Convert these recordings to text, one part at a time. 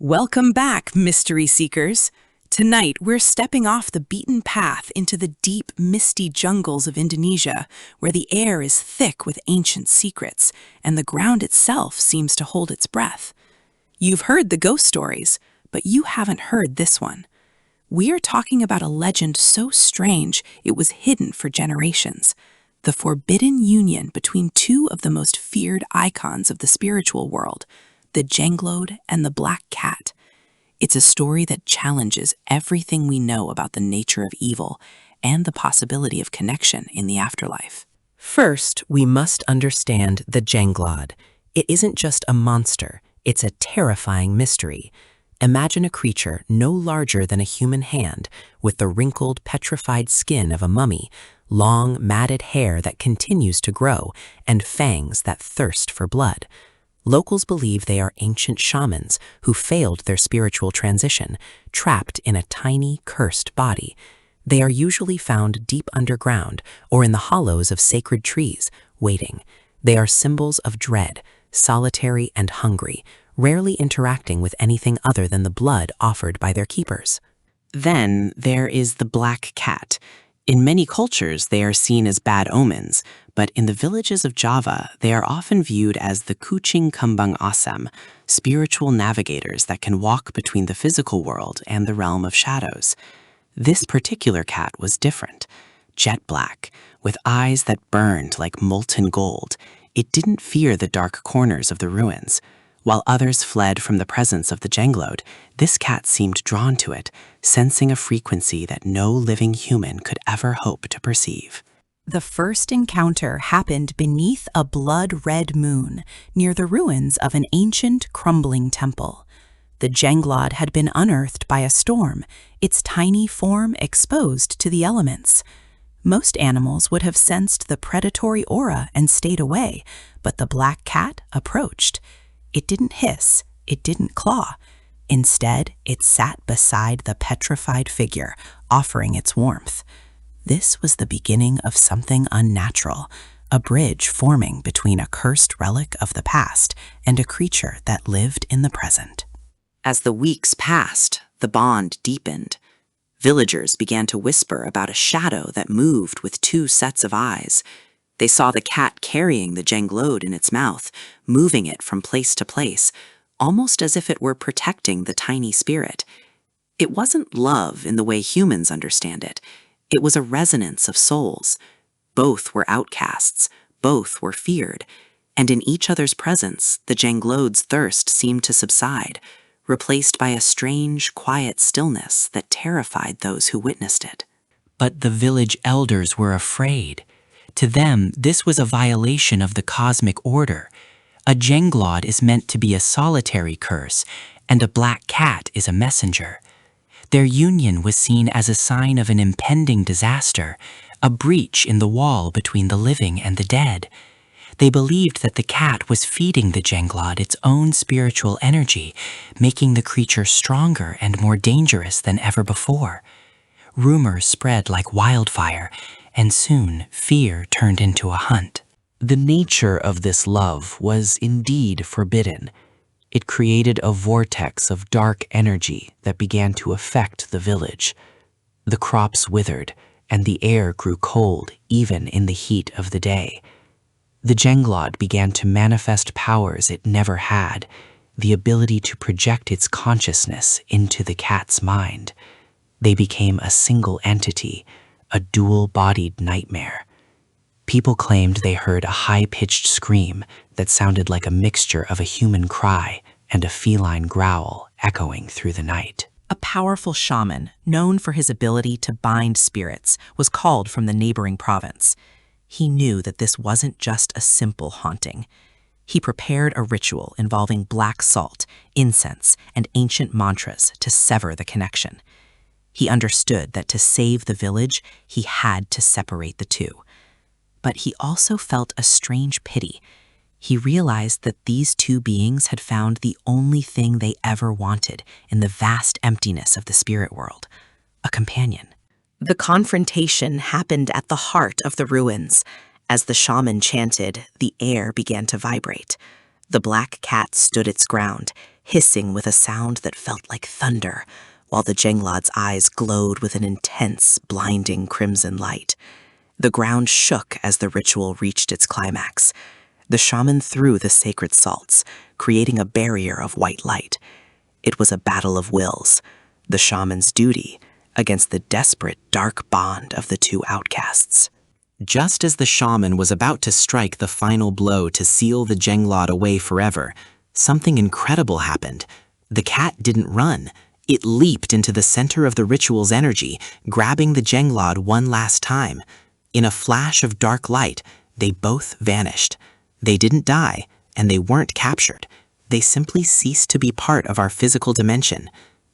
Welcome back, mystery seekers. Tonight, we're stepping off the beaten path into the deep, misty jungles of Indonesia, where the air is thick with ancient secrets, and the ground itself seems to hold its breath. You've heard the ghost stories, but you haven't heard this one. We are talking about a legend so strange it was hidden for generations. The forbidden union between two of the most feared icons of the spiritual world, the Jenglod and the Black Cat. It's a story that challenges everything we know about the nature of evil and the possibility of connection in the afterlife. First, we must understand the Jenglod. It isn't just a monster, it's a terrifying mystery. Imagine a creature no larger than a human hand, with the wrinkled, petrified skin of a mummy, long, matted hair that continues to grow, and fangs that thirst for blood. Locals believe they are ancient shamans who failed their spiritual transition, trapped in a tiny, cursed body. They are usually found deep underground or in the hollows of sacred trees, waiting. They are symbols of dread, solitary and hungry, rarely interacting with anything other than the blood offered by their keepers. Then there is the Black Cat. In many cultures, they are seen as bad omens, but in the villages of Java, they are often viewed as the Kucing Kembang Asem, spiritual navigators that can walk between the physical world and the realm of shadows. This particular cat was different. Jet black, with eyes that burned like molten gold, it didn't fear the dark corners of the ruins. While others fled from the presence of the Jenglod, this cat seemed drawn to it, sensing a frequency that no living human could ever hope to perceive. The first encounter happened beneath a blood-red moon, near the ruins of an ancient, crumbling temple. The Jenglod had been unearthed by a storm, its tiny form exposed to the elements. Most animals would have sensed the predatory aura and stayed away, but the Black Cat approached. It didn't hiss, it didn't claw. Instead, it sat beside the petrified figure, offering its warmth. This was the beginning of something unnatural, a bridge forming between a cursed relic of the past and a creature that lived in the present. As the weeks passed, the bond deepened. Villagers began to whisper about a shadow that moved with two sets of eyes. They saw the cat carrying the Jenglod in its mouth, moving it from place to place, almost as if it were protecting the tiny spirit. It wasn't love in the way humans understand it. It was a resonance of souls. Both were outcasts, both were feared, and in each other's presence, the Jenglod's thirst seemed to subside, replaced by a strange, quiet stillness that terrified those who witnessed it. But the village elders were afraid. To them, this was a violation of the cosmic order. A Jenglod is meant to be a solitary curse, and a Black Cat is a messenger. Their union was seen as a sign of an impending disaster, a breach in the wall between the living and the dead. They believed that the cat was feeding the Jenglod its own spiritual energy, making the creature stronger and more dangerous than ever before. Rumors spread like wildfire, and soon fear turned into a hunt. The nature of this love was indeed forbidden. It created a vortex of dark energy that began to affect the village. The crops withered, and the air grew cold even in the heat of the day. The Jenglod began to manifest powers it never had, the ability to project its consciousness into the cat's mind. They became a single entity, a dual-bodied nightmare. People claimed they heard a high-pitched scream that sounded like a mixture of a human cry and a feline growl echoing through the night. A powerful shaman, known for his ability to bind spirits, was called from the neighboring province. He knew that this wasn't just a simple haunting. He prepared a ritual involving black salt, incense, and ancient mantras to sever the connection. He understood that to save the village, he had to separate the two. But he also felt a strange pity. He realized that these two beings had found the only thing they ever wanted in the vast emptiness of the spirit world, a companion. The confrontation happened at the heart of the ruins. As the shaman chanted, the air began to vibrate. The Black Cat stood its ground, hissing with a sound that felt like thunder, while the Jenglod's eyes glowed with an intense, blinding crimson light. The ground shook as the ritual reached its climax. The shaman threw the sacred salts, creating a barrier of white light. It was a battle of wills, the shaman's duty against the desperate dark bond of the two outcasts. Just as the shaman was about to strike the final blow to seal the Jenglod away forever, something incredible happened. The cat didn't run. It leaped into the center of the ritual's energy, grabbing the Jenglod one last time. In a flash of dark light, they both vanished. They didn't die, and they weren't captured. They simply ceased to be part of our physical dimension.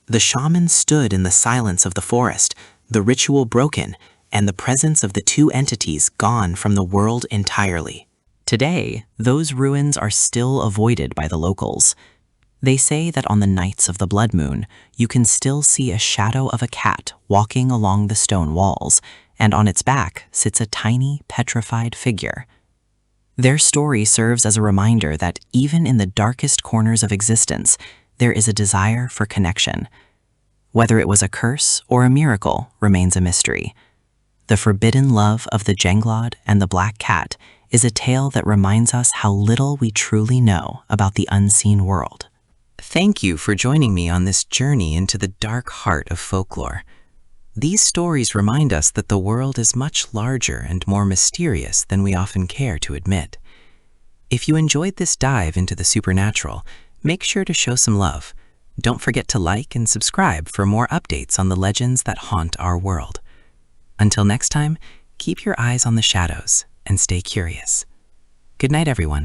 The shaman stood in the silence of the forest, the ritual broken, and the presence of the two entities gone from the world entirely. Today, those ruins are still avoided by the locals. They say that on the nights of the blood moon, you can still see a shadow of a cat walking along the stone walls, and on its back sits a tiny, petrified figure. Their story serves as a reminder that even in the darkest corners of existence, there is a desire for connection. Whether it was a curse or a miracle remains a mystery. The forbidden love of the Jenglod and the black cat is a tale that reminds us how little we truly know about the unseen world. Thank you for joining me on this journey into the dark heart of folklore. These stories remind us that the world is much larger and more mysterious than we often care to admit. If you enjoyed this dive into the supernatural, make sure to show some love. Don't forget to like and subscribe for more updates on the legends that haunt our world. Until next time, keep your eyes on the shadows and stay curious. Good night, everyone.